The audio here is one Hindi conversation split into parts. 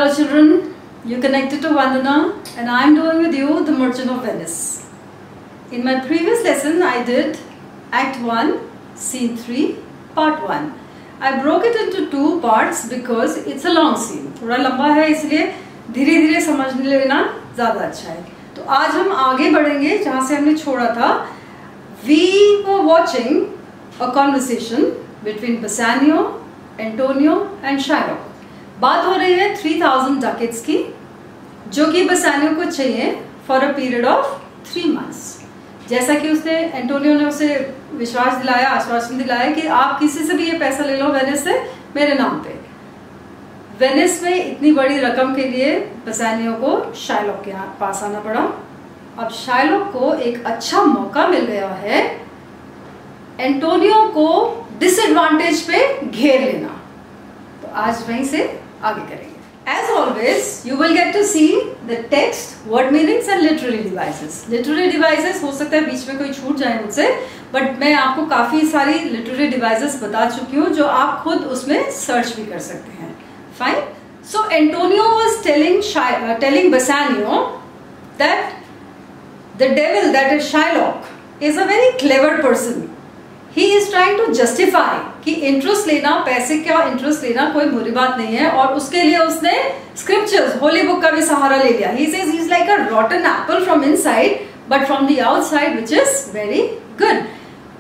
Hello children, you connected to Vandana and I am doing with you The Merchant of Venice. In my previous lesson I did Act 1, Scene 3, Part 1. I broke it into two parts because it's a long scene. थोड़ा लंबा है इसलिए धीरे धीरे समझने लेना ज़्यादा अच्छा है. तो आज हम आगे बढ़ेंगे जहाँ से हमने छोड़ा था. We were watching a conversation between Bassanio, Antonio and Shylock. बात हो रही है 3000 ducats की, जो कि बसानियो को चाहिए for a period of 3 months. जैसा कि उसने एंटोनियो ने उसे विश्वास दिलाया, आश्वासन दिलाया कि आप किसी से भी ये पैसा ले लो वेनिस से मेरे नाम पे. वेनिस में इतनी बड़ी रकम के लिए बसानियो को शाइलॉक के पास आना पड़ा. अब शाइलॉक को एक अच्छा मौका मिल गया है एंटोनियो को डिसएडवांटेज पे घेर लेना. तो आज वहीं से आगे करेंगे. As always, you will get to see the text, word meanings and literary devices. Literary devices हो सकता है बीच में कोई छूट जाए मुझसे, बट मैं आपको काफी सारी literary devices बता चुकी हूँ जो आप खुद उसमें सर्च भी कर सकते हैं. Fine. So Antonio was telling Bassanio that the devil, that is Shylock, is a very clever person. He is trying to justify कि इंटरेस्ट लेना, पैसे का इंटरेस्ट लेना कोई बुरी बात नहीं है, और उसके लिए उसने स्क्रिप्चर्स, होली बुक का भी सहारा ले लिया. He says he is like a rotten apple from inside, but from the outside, which is very good.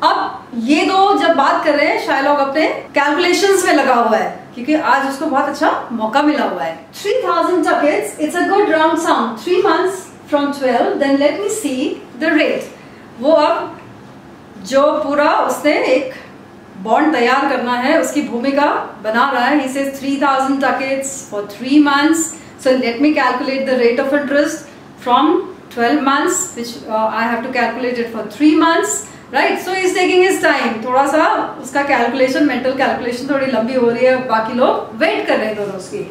अब ये दो जब बात कर रहे हैं, शाइलॉक अपने कैलकुलेशंस में लगा हुआ है क्योंकि आज उसको बहुत अच्छा मौका मिला हुआ है. 3000 ducats, it's a good round sum. 3 months from 12, then let me see the rate. वो अब जो पूरा उसने एक बॉन्ड तैयार करना है, उसकी भूमिका बना रहा है. He says 3000 ducats for 3 months. So let me calculate the rate of interest from 12 months, which I have to calculate it for 3 months, right? So he's taking his time. थोड़ा सा उसका calculation, mental calculation थोड़ी लंबी हो रही है. बाकी लोग wait कर रहे हैं दोनों उसकी.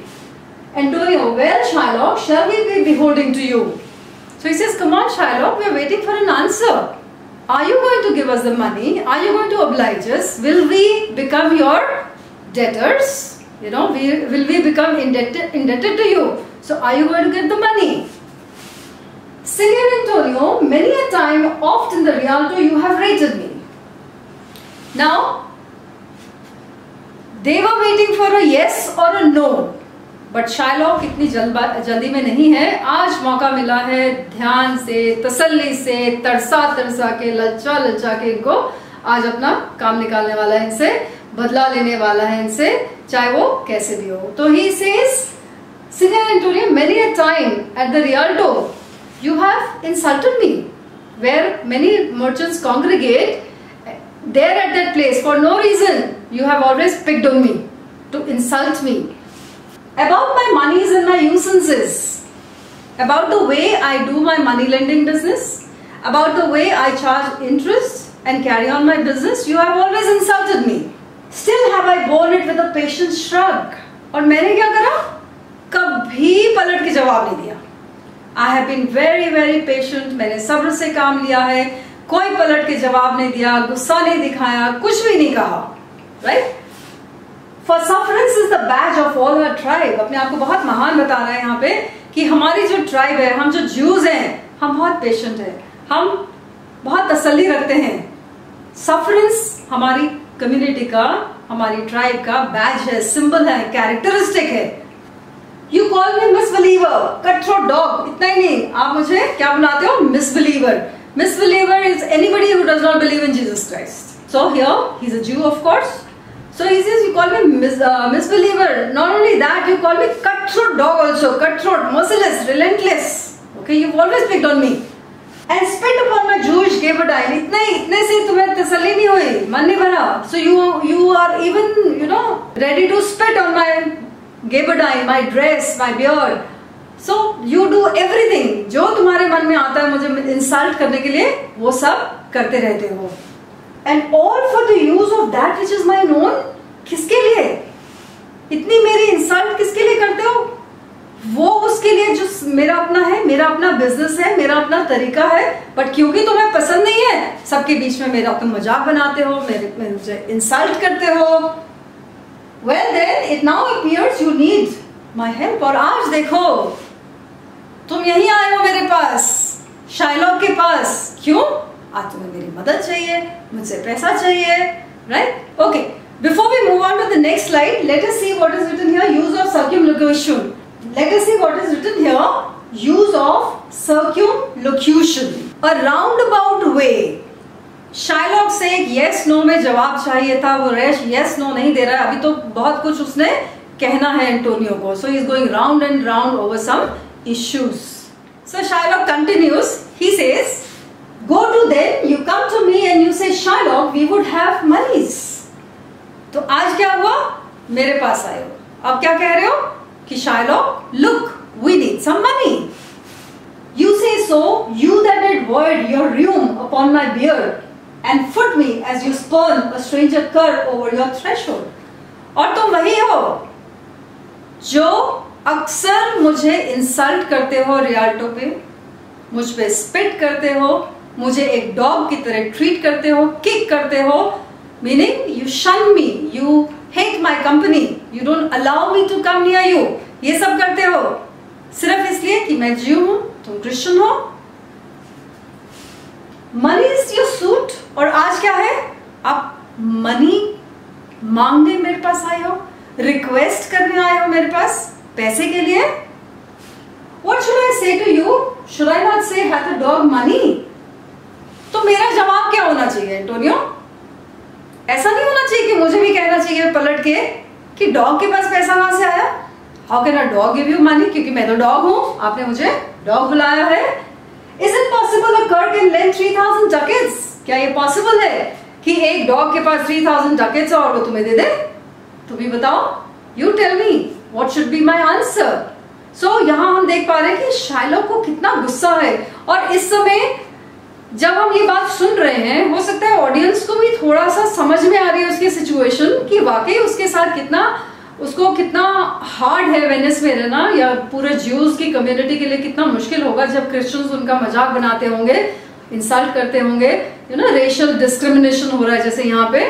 Antonio, well Shylock, shall we be beholding to you? So he says, come on Shylock, we are waiting for an answer. Are you going to give us the money? Are you going to oblige us? Will we become your debtors? You know, will we become indebted to you? So are you going to get the money? Signor Antonio, many a time, oft in the Rialto, you have rated me. Now, they were waiting for a yes or a no. But Shylock इतनी जल्दी में नहीं है. आज मौका मिला है ध्यान से, तसल्ली से, तरसा के, लज्जा के इनको आज अपना काम निकालने वाला है, इनसे बदला लेने वाला है, इनसे चाहे वो कैसे भी हो. तो he says, Signor Antonio, many a time at the Rialto you have insulted me, where many merchants congregate. There at that place for no reason you have always picked on me to insult me. About my monies and my usances, about the way I do my money lending business, about the way I charge interest and carry on my business, you have always insulted me. Still have I borne it with a patient shrug. और मैंने क्या करा? कभी पलट के जवाब नहीं दिया. I have been very very patient. मैंने सब्र से काम लिया है, कोई पलट के जवाब नहीं दिया, गुस्सा नहीं दिखाया, कुछ भी नहीं कहा. Right? For sufferance is the badge of all our tribe. अपने आप को बहुत महान बता रहा है यहाँ पे कि हमारी जो ट्राइब है, हम जो ज्यूज हैं, हम बहुत पेशेंट हैं, हम बहुत तसल्ली रखते हैं. सफरेंस हमारी कम्युनिटी का, हमारी ट्राइब का बैज है, सिंबल है, कैरेक्टरिस्टिक है. You call me misbeliever, cutthroat dog. इतना ही नहीं, आप मुझे क्या बुलाते हो? Misbeliever. Misbeliever is anybody who does not believe in Jesus Christ. So here he's a Jew, of course. So he says, you call me misbeliever. Not only that, you call me cutthroat dog also. Cutthroat, merciless, relentless. Okay, you've always picked on me. And spit upon my Jewish gabardine. इतने से तुम्हें तसल्ली नहीं हुई, मन नहीं भरा. So you are even, you know, ready to spit on my gabardine, my dress, my beard. So you do everything. जो तुम्हारे मन में आता है मुझे इंसल्ट करने के लिए, वो सब करते रहते हो. And all for the use of that which is mine own. किसके लिए? इतनी मेरी इंसल्ट किसके लिए करते हो? वो उसके लिए जो मेरा अपना है, मेरा अपना बिजनेस है, मेरा अपना तरीका है. बट क्योंकि तुम्हें पसंद नहीं है, सबके बीच में मेरा तुम मजाक बनाते हो, मुझे इंसल्ट करते हो. Well then, it now appears you need my help. और आज देखो तुम यहीं आए हो मेरे पास, शाइलॉक के पास। क्यों? आज तुम्हें मेरी मदद चाहिए, मुझसे पैसा चाहिए, right? Okay, before we move on to the next slide, let us see what is written here, use of circumlocution. Let us see what is written here, use of circumlocution. A roundabout way. Shylock से एक yes no में जवाब चाहिए था, वो yes no नहीं दे रहा है, अभी तो बहुत कुछ उसने कहना है एंटोनियो को. So he is going round and round over some issues. So Shylock continues. He says, go to them, you come to me and you say, Shylock, we would have monies. तो आज क्या हुआ? मेरे पास आए हो, अब क्या कह रहे हो कि Shylock, look, we need some money. You say so, you that did void your rheum upon my beard and foot me as you spurn a stranger cur over your threshold. और तुम वही हो जो अक्सर मुझे इंसल्ट करते हो रियाल्टो पे, मुझ पे स्पिट करते हो, मुझे एक डॉग की तरह ट्रीट करते हो, किक करते हो, meaning you shun me, you hate my company, you don't allow me to come near you. ये सब करते हो सिर्फ इसलिए कि मैं जीव हूं, तुम क्रिश्चियन हो. Money is your suit. और आज क्या है? आप मनी मांगने मेरे पास आए हो, रिक्वेस्ट करने आए हो मेरे पास पैसे के लिए. What should I say to you? Should I not say had the dog money? तो मेरा जवाब क्या होना चाहिए एंटोनियो? ऐसा नहीं होना चाहिए कि मुझे भी कहना चाहिए पलट के कि डॉग के पास पैसा कहां से आया? How can a dog give you money? क्योंकि मैं तो डॉग हूं, आपने मुझे डॉग बुलाया है. Is it possible a cur can lend 3000 ducats? क्या ये पॉसिबल है कि एक डॉग के पास 3000 ducats और वो तुम्हें दे दे? तुम ही बताओ. You tell me what should be my answer? So यहां हम देख पा रहे हैं कि शाइलॉक को कितना गुस्सा है. और इस समय जब हम ये बात सुन रहे हैं, हो सकता है ऑडियंस को भी थोड़ा सा समझ में आ रही है उसकी सिचुएशन कि वाकई उसके साथ कितना हार्ड है वेनिस में रहना, या पूरे ज्यूज की कम्युनिटी के लिए कितना मुश्किल होगा जब क्रिश्चियंस उनका मजाक बनाते होंगे, इंसल्ट करते होंगे, रेशियल डिस्क्रिमिनेशन हो रहा है जैसे यहाँ पे.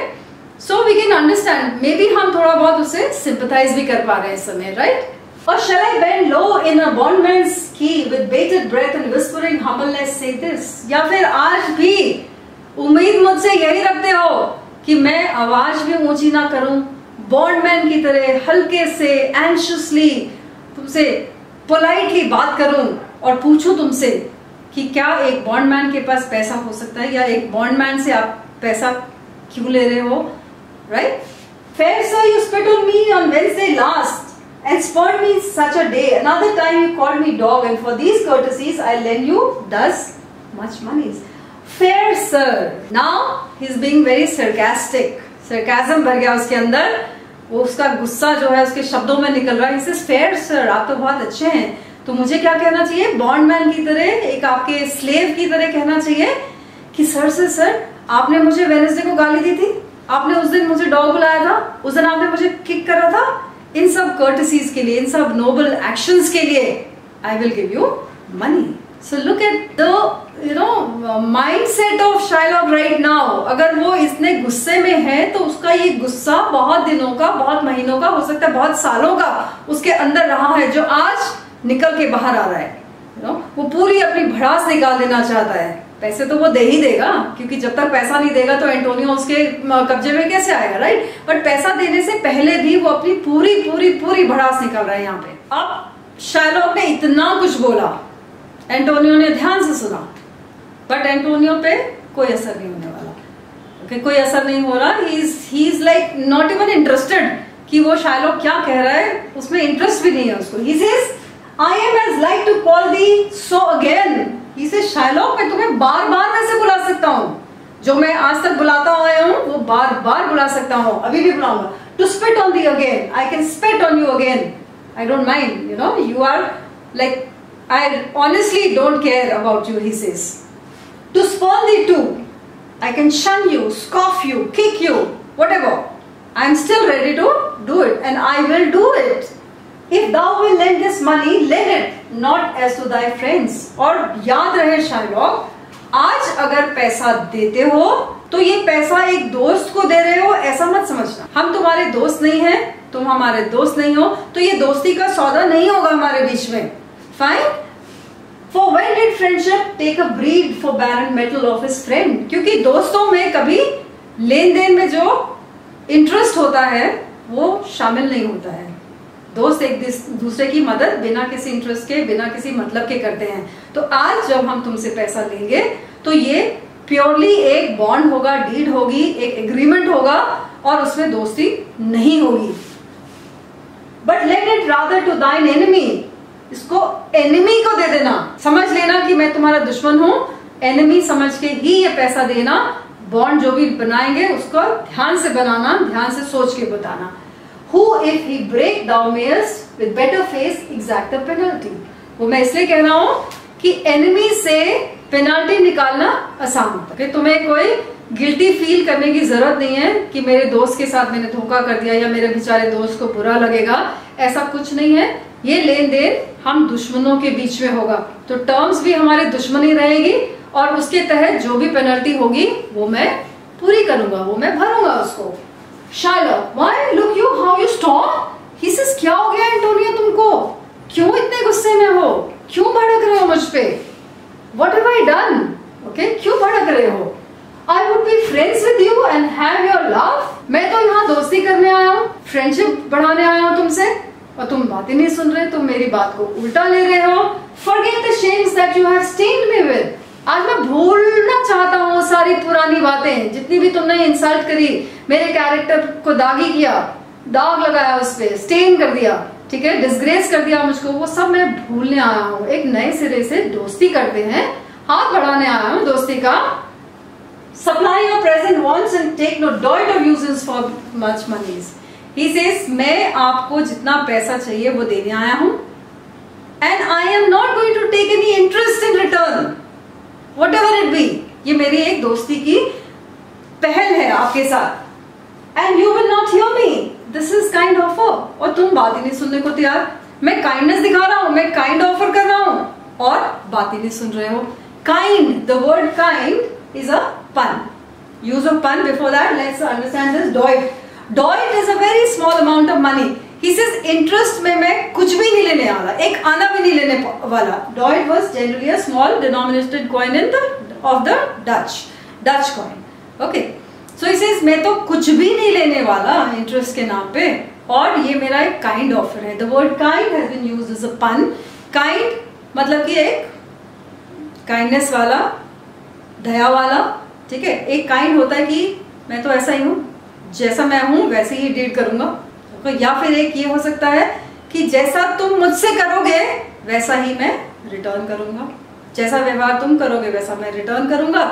So we can understand, maybe हम थोड़ा बहुत उसे सिंपथाइज भी कर पा रहे हैं इस समय, right? Or shall I bend low in a bondman's key with bated breath and whispering humbleness say this? या फिर आज भी उम्मीद मुझसे यही रखते हो कि मैं आवाज भी ऊंची ना करूं, बॉन्डमैन की तरह हल्के से एंशियसली तुमसे पोलाइटली बात करूं और पूछूं तुमसे कि क्या एक बॉन्डमैन के पास पैसा हो सकता है, या एक बॉन्डमैन से आप पैसा क्यों ले रहे हो, right? Fair sir, you spit on me on Wednesday last and spurned me such a day. Another time you called me dog, and for these courtesies I lend you thus much monies. Fair sir. Now he's being very sarcastic. Sarcasm भर गया उसके अंदर, वो उसका गुस्सा जो है उसके शब्दों में निकल रहा है. He says, fair sir, आप तो बहुत अच्छे हैं, तो मुझे क्या कहना चाहिए? बॉन्डमैन की तरह, एक आपके स्लेव की तरह कहना चाहिए कि सर आपने मुझे वेडनेसडे को गाली दी थी, आपने उस दिन मुझे डॉग बुलाया था, उस दिन आपने मुझे किक करा था. इन सब कर्टसीज के लिए, इन सब नोबल एक्शंस के लिए I will give you money. So look at the mindset of Shylock right now. अगर वो इतने गुस्से में है तो उसका ये गुस्सा बहुत दिनों का, बहुत महीनों का, हो सकता है बहुत सालों का उसके अंदर रहा है, जो आज निकल के बाहर आ रहा है. वो पूरी अपनी भड़ास निकाल देना चाहता है. पैसे तो वो दे ही देगा, क्योंकि जब तक पैसा नहीं देगा तो एंटोनियो उसके कब्जे में कैसे आएगा, राइट? बट पैसा देने से पहले भी वो अपनी पूरी पूरी पूरी भड़ास निकाल रहा है यहाँ पे. अब शाइलॉक ने इतना कुछ बोला, एंटोनियो ने ध्यान से सुना, बट एंटोनियो पे कोई असर नहीं होने वाला. ओके, कोई असर नहीं हो रहा. He is like not even interested कि वो शाइलॉक क्या कह रहा है, उसमें इंटरेस्ट भी नहीं है उसको. He says, I am as like to call thee so again. He says, Shylock, मैं तुम्हें बार बार वैसे बुला सकता हूँ, जो मैं आज तक बुलाता आया हूँ वो बार बार बुला सकता हूँ, अभी भी बुलाऊंगा. To spit on thee again, I can spit on you again. I don't mind, you are like, I honestly don't care about you, he says. To spurn thee too, I can shun you, scoff you, kick you, whatever. I am still ready to do it, and I will do it. If thou will lend this money, lend it, not as to thy friends. और याद रहे शाइलॉक, आज अगर पैसा देते हो तो ये पैसा एक दोस्त को दे रहे हो, ऐसा मत समझना. हम तुम्हारे दोस्त नहीं है, तुम हमारे दोस्त नहीं हो, तो ये दोस्ती का सौदा नहीं होगा हमारे बीच में। Fine. For when did friendship take a breed for barren metal of his friend? क्योंकि दोस्तों में कभी लेन देन में जो इंटरेस्ट होता है वो शामिल नहीं होता है। दोस्त एक दूसरे की मदद बिना किसी इंटरेस्ट के, बिना किसी मतलब के करते हैं। तो आज जब हम तुमसे पैसा लेंगे तो ये प्योरली एक बॉन्ड होगा, डीड होगी, एक एग्रीमेंट होगा और उसमें दोस्ती नहीं होगी। But let it rather to thine enemy, इसको एनिमी को दे देना। समझ लेना कि मैं तुम्हारा दुश्मन हूं, एनिमी समझ के ही ये पैसा देना। बॉन्ड जो भी बनाएंगे उसको ध्यान से बनाना, ध्यान से सोच के बताना। Who if he break thou mayest with better face exact the penalty। वो मैं इसलिए कह रहा हूं कि एनिमी से पेनल्टी निकालना आसान होता है। तुम्हें कोई गिल्टी फील करने की जरूरत नहीं है कि मेरे दोस्त के साथ मैंने धोखा कर दिया या मेरे बेचारे दोस्त को बुरा लगेगा, ऐसा कुछ नहीं है। ये लेन देन हम दुश्मनों के बीच में होगा, तो टर्म्स भी हमारी दुश्मनी रहेगी और उसके तहत जो भी पेनल्टी होगी वो मैं पूरी करूंगा, वो मैं भरूंगा उसको। Shylock, why look you how you storm? He says, क्या हो गया एंटोनियो तुमको? क्यों इतने गुस्से में हो? क्यों भड़क रहे हो मुझ पे? What have I done? Okay, क्यों भड़क रहे हो? I would be friends with you and have your laugh। मैं तो यहाँ दोस्ती करने आया हूँ, फ्रेंडशिप बढ़ाने आया हूँ तुमसे, और तुम बातें नहीं सुन रहे, तुम मेरी बात को उल्टा ले रहे हो। Forget the shames that you have stained me with। आज मैं भूलना चाहता हूँ सारी पुरानी बातें, जितनी भी तुमने इंसल्ट करी, मेरे कैरेक्टर को दागी किया, दाग लगाया उस पे, स्टेन कर दिया, ठीक है, डिसग्रेस कर दिया मुझको, वो सब मैं भूलने आया हूँ। एक नए सिरे से दोस्ती करते हैं, हाथ बढ़ाने आया हूँ दोस्ती का। Supply your present wants and take no doit of यूजेस for much moneys. He says, मैं आपको जितना पैसा चाहिए वो देने आया हूँ, and I am not going to take any interest in return whatever it be। ये मेरी एक दोस्ती की पहल है आपके साथ। and you will not hear me, this is kind offer। और तुम बात ही नहीं सुनने को तैयार। मैं काइंडनेस दिखा रहा हूं, मैं काइंड ऑफर कर रहा हूं और बात ही नहीं सुन रहे हो। Kind, the word kind is a पन, यूज ऑफ पन। Before that let's understand this. डॉइट is a very small amount of money. He says, interest में मैं कुछ भी नहीं लेने वाला, एक आना भी नहीं लेने वाला। Doit was generally a small denominated coin in of the Dutch coin. Okay, so he says, मैं तो कुछ भी नहीं लेने वाला इंटरेस्ट के नाम पे, और ये मेरा एक काइंड ऑफर है। The word kind has been used as a pun. Kind मतलब कि एक काइंडनेस वाला, दया वाला, ठीक है। एक काइंड होता है कि मैं तो ऐसा ही हूं, जैसा मैं हूं वैसे ही डील करूंगा। तो या फिर एक ये हो सकता है कि जैसा तुम मुझसे करोगे वैसा ही मैं रिटर्न करूंगा, जैसा व्यवहार तुम करोगे वैसा मैं रिटर्न करूंगा।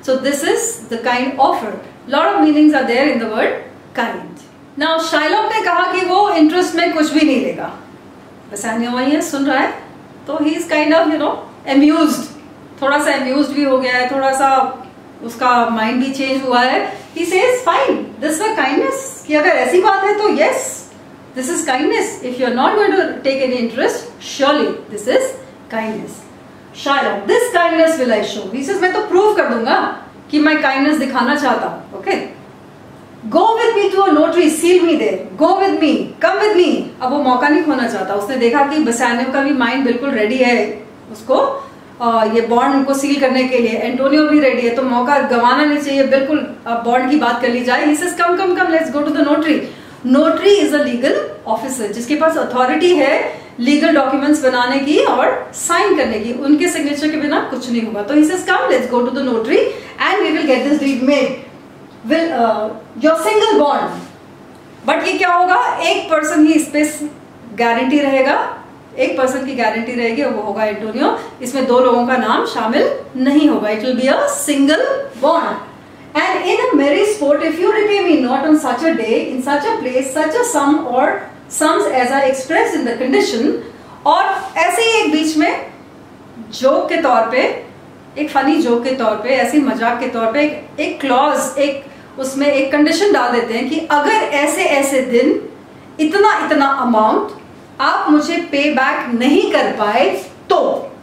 So this is the kind offer. Lot of meanings are there in the word kind. Now Shylock ने कहा कि वो इंटरेस्ट में कुछ भी नहीं लेगा। बेसानियो वही है, सुन रहा है, तो he is kind of amused, थोड़ा सा अम्यूज्ड भी हो गया है, थोड़ा सा उसका माइंड भी चेंज हुआ है। He says, fine, this was kindness. कि अगर ऐसी बात है तो yes, this is kindness। if you are not going to take any interest, surely this is kindness। Shylock, this kindness will I show। he says, मैं तो प्रूव कर दूंगा कि मैं kindness दिखाना चाहता हूं। okay, go with me to a notary, seal me there, go with me, come with me। अब वो मौका नहीं खोना चाहता। उसने देखा कि बेसानियो का भी माइंड बिल्कुल रेडी है, उसको ये बॉन्ड उनको सील करने के लिए, एंटोनियो भी रेडी है, तो मौका गंवाना नहीं चाहिए, बिल्कुल बॉन्ड की बात कर ली जाए। he says, come come come, let's go to the notary। Notary is a legal officer, जिसके पास अथॉरिटी है लीगल डॉक्यूमेंट्स बनाने की और साइन करने की। उनके सिग्नेचर के बिना कुछ नहीं होगा। तो he says, come, let's go to the notary and we will get this deed made। will your single bond। But ये क्या होगा, एक पर्सन ही इस पे गारंटी रहेगा, एक पर्सन की गारंटी रहेगी और वो होगा एंटोनियो। इसमें दो लोगों का नाम शामिल नहीं होगा। It will be a single bond. And in a merry sport, if you repay me not on such a day, in such a place, such a sum or sums as I express in the condition। और ऐसे ही एक बीच में जोक के तौर पे, एक फनी जोक के तौर पे, ऐसी मजाक के तौर पे एक क्लॉज, एक उसमें एक कंडीशन डाल देते हैं कि अगर ऐसे ऐसे दिन इतना इतना अमाउंट आप मुझे पे बैक नहीं कर पाए तो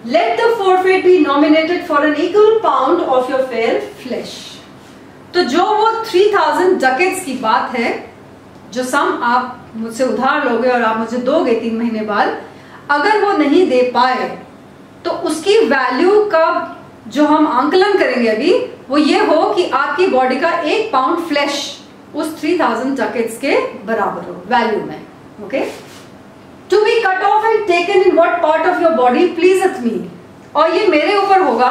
let the forfeit be nominated for an equal pound of your fair flesh। तो जो वो 3000 डकेट्स की बात है जो सम आप मुझसे उधार लोगे और आप मुझे दोगे 3 महीने बाद, अगर वो नहीं दे पाए तो उसकी वैल्यू का जो हम आंकलन करेंगे अभी वो ये हो कि आपकी बॉडी का 1 पाउंड फ्लैश उस 3000 डकेट्स के बराबर हो वैल्यू में। Okay, to be cut off and taken in what part of your body pleaseth me, और ये मेरे ऊपर होगा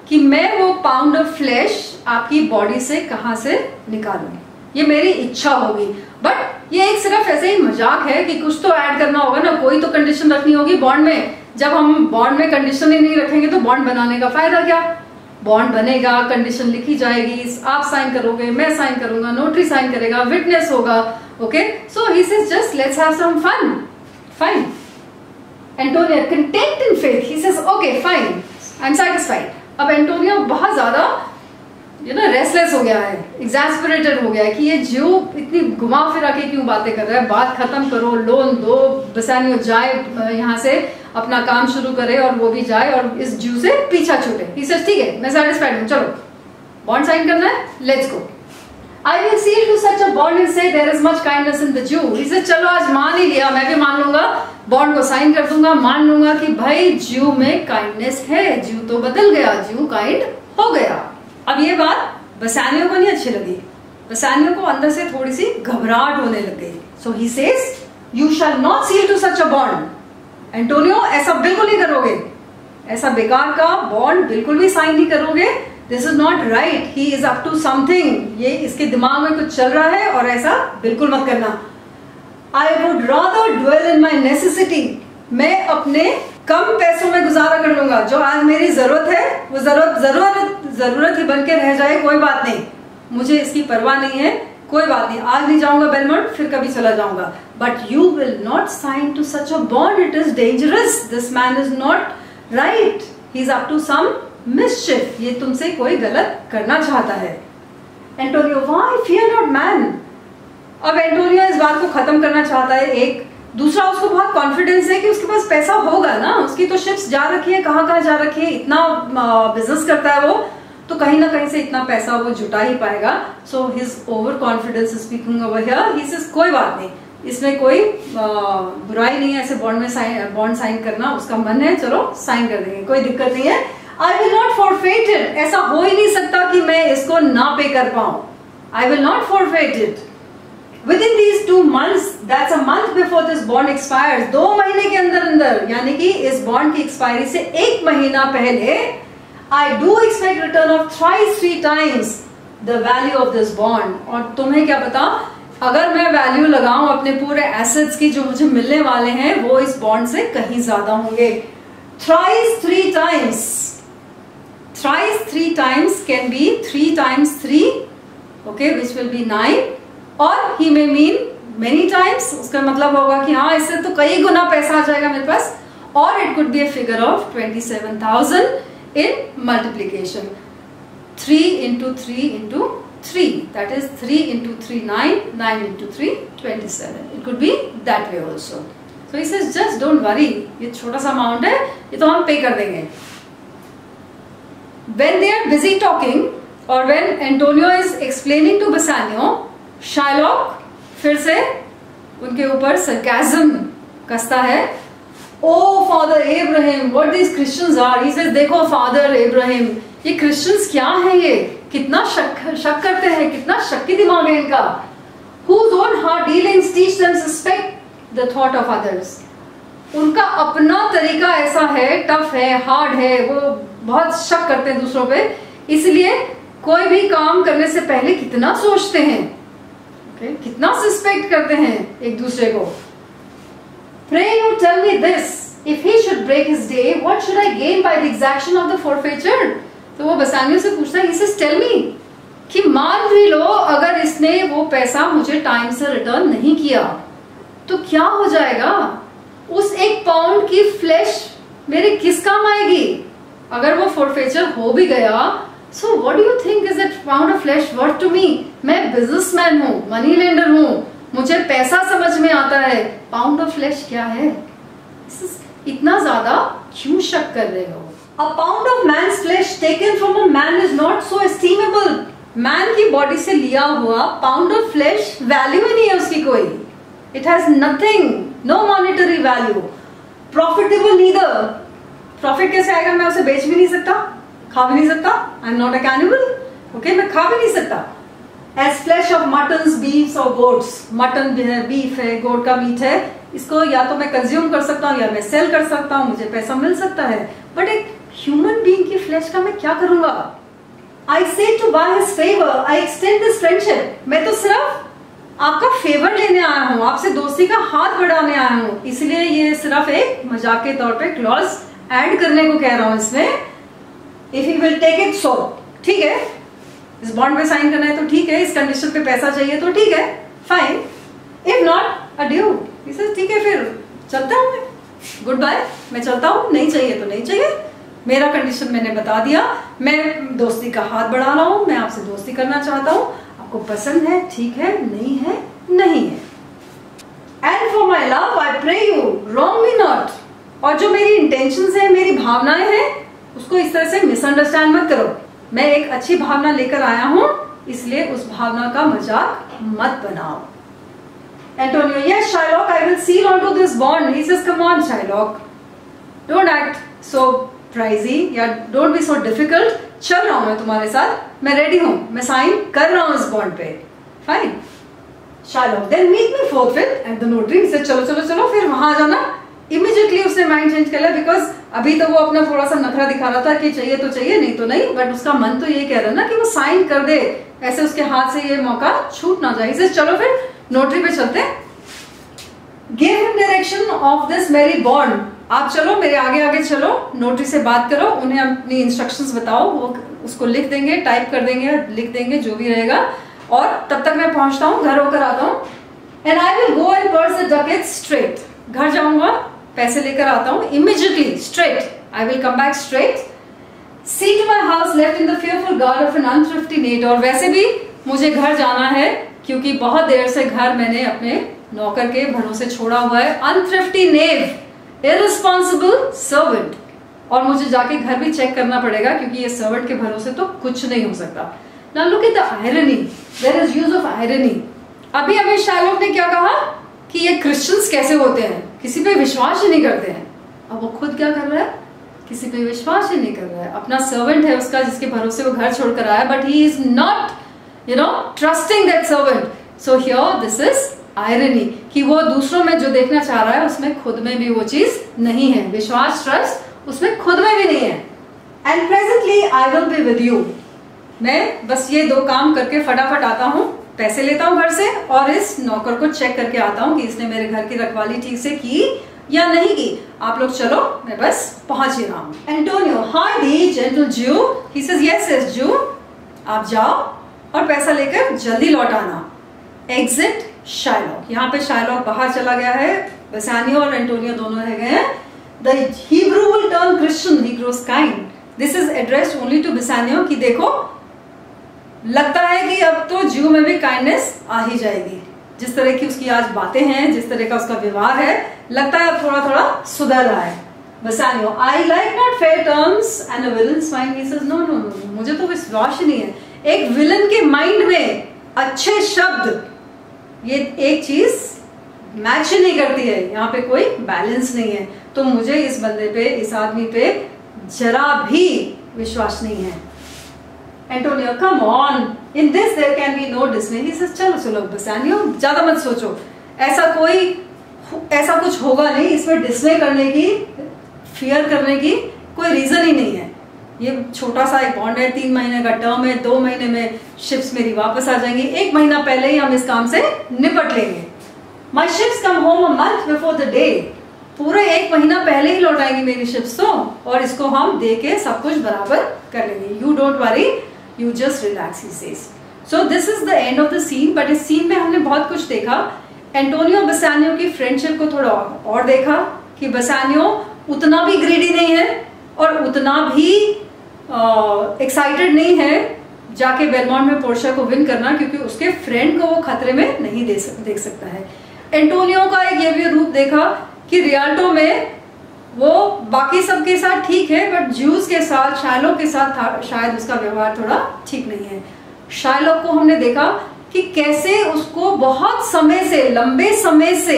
कि मैं वो पाउंड ऑफ फ्लैश आपकी बॉडी से कहां से निकालूं, ये मेरी इच्छा होगी। बट ये एक सिर्फ ऐसे ही मजाक है कि कुछ तो ऐड करना होगा ना, कोई तो कंडीशन रखनी होगी बॉन्ड में। जब हम बॉन्ड में कंडीशन ही नहीं रखेंगे तो बॉन्ड बनाने का फायदा क्या? बॉन्ड बनेगा, कंडीशन लिखी जाएगी, आप साइन करोगे, मैं साइन करूंगा, नोटरी साइन करेगा, विटनेस होगा। Okay, so he says just let's have some fun. Fine, Antonio content in faith, he says okay fine, I am satisfied. अब एंटोनियो बहुत ज्यादा रेस्टलेस हो गया है, एग्जैस्परेटेड हो गया है कि ये ज्यू इतनी घुमा फिरा के क्यों बातें कर रहा है, बात खत्म करो, लोन दो, बेसानियो जाए यहाँ से, अपना काम शुरू करे और वो भी जाए और इस ज्यू से पीछा छूटे। ही सेज ठीक है, मैं सैटिस्फाइड हूँ, चलो बॉन्ड साइन करना है, let's go. I will seal to such a bond and say there is much kindness in the Jew. He said चलो आज मान ही लिया, मैं भी मान लूंगा, बॉन्ड को साइन कर दूंगा, मान लूंगा कि भाई ज्यू में काइंडनेस है, ज्यू तो बदल गया, ज्यू काइंड हो गया। अब ये बात बेसानियो को नहीं अच्छी लगी, बेसानियो को अंदर से थोड़ी सी घबराहट होने लग गई। So he says you shall not seal to such a bond. Antonio ऐसा बिल्कुल नहीं करोगे, ऐसा बेकार का बॉन्ड बिल्कुल भी साइन नहीं करोगे, this is not right, he is up to something, ये इसके दिमाग में कुछ चल रहा है और ऐसा बिल्कुल मत करना। I would rather dwell in my necessity, मैं अपने कम पैसों में गुजारा कर लूंगा, जो आज मेरी जरूरत है वो जरूरत ही बन के रह जाए, कोई बात नहीं, मुझे इसकी परवाह नहीं है, कोई बात नहीं, आज नहीं जाऊंगा बेलमोंट, फिर कभी चला जाऊंगा, but you will not sign to such a bond, it is dangerous, this man is not right, he is up to some mischief, ये तुमसे कोई गलत करना चाहता है। Antonio why fear not man, अब एंटोनियो इस बात को खत्म करना चाहता है। एक दूसरा, उसको बहुत कॉन्फिडेंस है कि उसके पास पैसा होगा ना, उसकी तो शिप्स जा रखी है, कहाँ कहाँ जा रखी है, इतना बिजनेस करता है वो, तो कहीं ना कहीं से इतना पैसा वो जुटा ही पाएगा। So his over confidence speaking over here, he says कोई बात नहीं, इसमें कोई बुराई नहीं है, ऐसे बॉन्ड साइन करना, उसका मन है, चलो साइन कर देंगे, कोई दिक्कत नहीं है। I will not forfeit it, ऐसा हो ही नहीं सकता कि मैं इसको ना पे कर पाऊं, I will not forfeit it. Within these 2 months, that's a month before this bond expires, 2 महीने के अंदर यानी कि इस बॉन्ड की एक्सपायरी से 1 महीना पहले, I do expect return of thrice 3 times the value of this bond. और तुम्हें क्या पता, अगर मैं वैल्यू लगाऊं अपने पूरे एसेट्स की जो मुझे मिलने वाले हैं, वो इस बॉन्ड से कहीं ज्यादा होंगे। Thrice 3 times. Thrice 3 times can be 3 times 3, okay, which will be 9, or he may mean many times, उसका मतलब होगा कि हाँ इससे तो कई गुना पैसा आ जाएगा मेरे पास, or it could be a figure of 27,000 in multiplication, 3 into 3 into 3, that is 3 into 3 9, 9 into 3 27, it could be that way also. So he says just don't worry, ये छोटा सा अमाउंट है, ये तो हम पे कर देंगे। When they are busy talking, or when Antonio is explaining to Bassanio, Shylock फिर से उनके ऊपर sarcasm कसता है। Oh Father Abraham, what these Christians are? He says, देखो Father Abraham, ये Christians क्या है, ये कितना शक करते हैं, कितना शक्की दिमाग है इनका। Whose own heart dealings teach them suspect the thought of others. उनका अपना तरीका ऐसा है, टफ है, हार्ड है, वो बहुत शक करते हैं दूसरों पे, इसलिए कोई भी काम करने से पहले कितना सोचते हैं, okay? कितना सस्पेक्ट करते हैं एक दूसरे को। Pray you tell me this, if he should break his day, what should I gain by the exaction of the forfeiture? तो वो बसानियों से पूछता है, he says tell me, कि मान भी लो अगर इसने वो पैसा मुझे टाइम से रिटर्न नहीं किया तो क्या हो जाएगा, उस 1 पाउंड की फ्लैश मेरे किस काम आएगी, अगर वो फोरफेचर हो भी गया, so what do you think is that pound of flesh worth to me? मैं बिजनेसमैन हूँ, मनी लेंडर हूँ, मुझे पैसा समझ में आता है, पाउंड ऑफ फ्लैश क्या है, इतना ज्यादा क्यों शक कर रहे हो? A pound of man's flesh taken from a man is not so estimable. Man की बॉडी से लिया हुआ पाउंड ऑफ फ्लैश वैल्यू ही नहीं है उसकी कोई, It has nothing, no monetary value, profitable neither. Profit कैसे आएगा? मैं उसे बेच भी नहीं सकता, खा भी नहीं सकता. I'm not a cannibal. Okay, मैं खा भी नहीं सकता. As flesh of muttons, beefs or goats. Mutton है, बीफ है, गोट का मीट है. इसको या तो मैं कंज्यूम कर सकता हूँ या मैं सेल कर सकता हूँ, मुझे पैसा मिल सकता है. बट एक ह्यूमन बीइंग की फ्लेश का मैं क्या करूंगा? I say to buy his favor, I extend this friendship. मैं तो सिर्फ आपका फेवर लेने आया हूँ, आपसे दोस्ती का हाथ बढ़ाने आया हूँ. इसलिए ये सिर्फ एक मजाक के तौर पे क्लॉज ऐड करने को कह रहा हूँ इसमें. If he will take it so, ठीक है, इस बॉन्ड पे साइन करना है तो ठीक है, इस कंडीशन पे पैसा चाहिए तो ठीक है, फाइन. If not, adieu. इसे ठीक है, फिर चलता हूँ मैं, गुड बाय, मैं चलता हूँ. नहीं चाहिए तो नहीं चाहिए, मेरा कंडीशन मैंने बता दिया. मैं दोस्ती का हाथ बढ़ा रहा हूं, मैं आपसे दोस्ती करना चाहता हूं. आपको पसंद है ठीक है, नहीं है नहीं है. And for my love I pray you wrong me not. और जो मेरी इंटेंशंस है, मेरी भावनाएं हैं, उसको इस तरह से मिसअंडरस्टैंड मत करो. मैं एक अच्छी भावना लेकर आया हूं, इसलिए उस भावना का मजाक मत बनाओ. Antonio, yes Shylock, I will seal on to this bond. He says come on Shylock, don't act so pricey या डोंट बी सो डिफिकल्ट. चल रहा हूं मैं तुम्हारे साथ, मैं रेडी हूं, मैं साइन कर रहा हूं इस बॉन्ड पे, fine. Shylock, then meet me forthwith at the notary. से चलो चलो चलो, फिर वहां जाना. इमीडिएटली उसने माइंड चेंज कर लिया, बिकॉज अभी तो वो अपना थोड़ा सा नखरा दिखा रहा था कि चाहिए तो चाहिए, नहीं तो नहीं. बट उसका मन तो ये कह रहा है ना कि वो साइन कर दे, ऐसे उसके हाथ से ये मौका छूट ना जाए. चलो फिर नोटरी पे चलते. Give him direction of this merry bond. आप चलो, मेरे आगे आगे चलो, नोटरी से बात करो, उन्हें अपनी इंस्ट्रक्शंस बताओ, वो उसको लिख देंगे, टाइप कर देंगे, लिख देंगे, जो भी रहेगा. और तब तक मैं पहुंचता हूँ, घर होकर आता हूँ. And I will go and purse the ducats straight. घर जाऊंगा, पैसे लेकर आता हूँ immediately, straight. I will come back straight. See to my house left in the fearful guard of an unthrifty knave. और वैसे भी मुझे घर जाना है, क्योंकि बहुत देर से घर मैंने अपने नौकर के भरोसे छोड़ा हुआ है. अनथ्रिफ्टी नेव, इररिस्पॉन्सिबल सर्वेंट. और मुझे जाके घर भी चेक करना पड़ेगा, क्योंकि ये सर्वेंट के भरोसे तो कुछ नहीं हो सकता. Now look at the irony, there is use of irony. अभी अभी शाइलॉक ने क्या कहा कि ये क्रिश्चियंस कैसे होते हैं, किसी पे विश्वास ही नहीं करते हैं. अब वो खुद क्या कर रहा है? किसी पे विश्वास ही नहीं कर रहा है. अपना सर्वेंट है उसका, जिसके भरोसे वो घर छोड़कर आया, but he is not trusting that servant. So here this is irony, कि वो दूसरों में जो देखना चाह रहा है उसमें खुद में भी वो चीज नहीं है. विश्वास, ट्रस्ट उसमें खुद में भी नहीं है. And presently I will be with you. मैं बस ये दो काम करके फटाफट आता हूँ, पैसे लेता हूँ घर से, और इस नौकर को चेक करके आता हूँ कि इसने मेरे घर की रखवाली ठीक से की या नहीं की. आप लोग चलो, मैं बस पहुंच ही रहा हूँ. एंटोनियो, हार्डी जेंटल ज्यू. ही सेज यस यस ज्यू. आप जाओ और पैसा लेकर जल्दी लौट आना. Exit Shylock. यहाँ पे शाइलॉक बाहर चला गया है, बेसानियो और एंटोनियो दोनों रह गए हैं. The Hebrew will turn Christian, he grows kind. This is addressed only to Bassanio, कि देखो लगता है कि अब तो ज्यू में भी काइंडनेस आ ही जाएगी. जिस तरह की उसकी आज बातें हैं, जिस तरह का उसका व्यवहार है, लगता है अब थोड़ा थोड़ा सुधर रहा है. Bassanio, I like not fair terms and a villain's mind. He says no no no, मुझे तो विश्वास ही नहीं है. एक विलन के माइंड में अच्छे शब्द, ये एक चीज मैच ही नहीं करती है. यहाँ पे कोई बैलेंस नहीं है. तो मुझे इस बंदे पे, इस आदमी पे जरा भी विश्वास नहीं है. Antonio, come on, in this there can be no dismay. He says चलो चलो बेसानियो, ज्यादा मत सोचो, ऐसा कुछ होगा नहीं, इसमें डिसमे करने की, फियर करने की कोई रीजन ही नहीं है. ये छोटा सा एक बॉन्ड है, 3 महीने का टर्म है, 2 महीने में शिप्स मेरी वापस आ जाएंगी. 1 महीना पहले ही हम इस काम से निपट लेंगे. My ships come home a month before the day. पूरे 1 महीना पहले ही लौट आएंगी मेरी शिप्स तो, और इसको हम दे के सब कुछ बराबर कर लेंगे. You don't worry, you just relax, he says. So this is the end of the scene. But इस सीन में हमने बहुत कुछ देखा. एंटोनियो बेसानियो की फ्रेंडशिप को थोड़ा और देखा, कि बेसानियो उतना भी ग्रीडी नहीं है और उतना भी एक्साइटेड नहीं है जाके बेलमॉन्ट में पोर्शिया को विन करना, क्योंकि उसके फ्रेंड को वो खतरे में नहीं देख सकता है. एंटोनियो का एक ये भी रूप देखा कि रियाल्टो में वो बाकी सबके साथ ठीक है, बट ज्यूज के साथ, शाइलॉक के साथ शायद उसका व्यवहार थोड़ा ठीक नहीं है. शाइलॉक को हमने देखा कि कैसे उसको बहुत समय से, लंबे समय से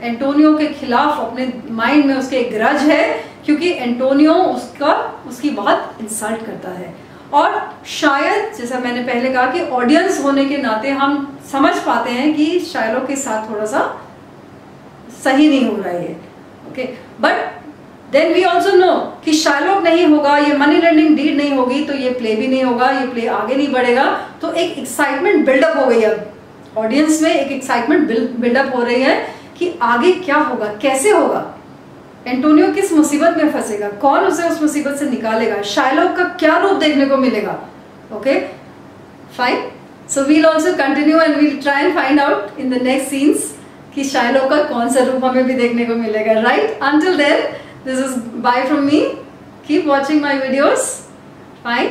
एंटोनियो के खिलाफ अपने माइंड में उसके एक ग्रज है, क्योंकि एंटोनियो उसकी बहुत इंसल्ट करता है। और शायद जैसा मैंने पहले कहा कि ऑडियंस होने के नाते हम समझ पाते हैं कि शायलोक के साथ थोड़ा सा सही नहीं हो रहा है, okay. But then we also know कि शायलोक नहीं होगा, ये मनी लेंडिंग डीड नहीं होगी, तो ये प्ले भी नहीं होगा, ये प्ले आगे नहीं बढ़ेगा। तो एक एक्साइटमेंट बिल्डअप हो गई, अब ऑडियंस में एक एक्साइटमेंट बिल्डअप हो रही है कि आगे क्या होगा, कैसे होगा, एंटोनियो किस मुसीबत में फंसेगा, कौन उसे उस मुसीबत से निकालेगा, शायलोक का क्या रूप देखने को मिलेगा। Okay fine, so we'll also continue and we'll try and find out in the next scenes कि शायलोक का कौन सा रूप हमें भी देखने को मिलेगा, right. Until then, this is bye from me. Keep watching my videos. Fine.